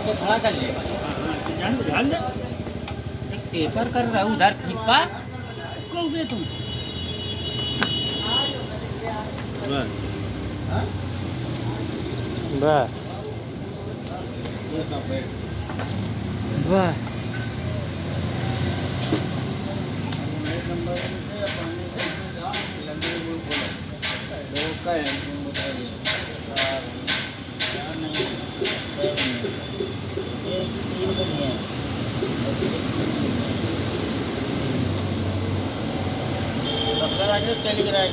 को खड़ा कर ले। ध्यान दे पेपर कर रहा हूँ उधर खिसका कहोगे तुम बस बस टेलीग्राम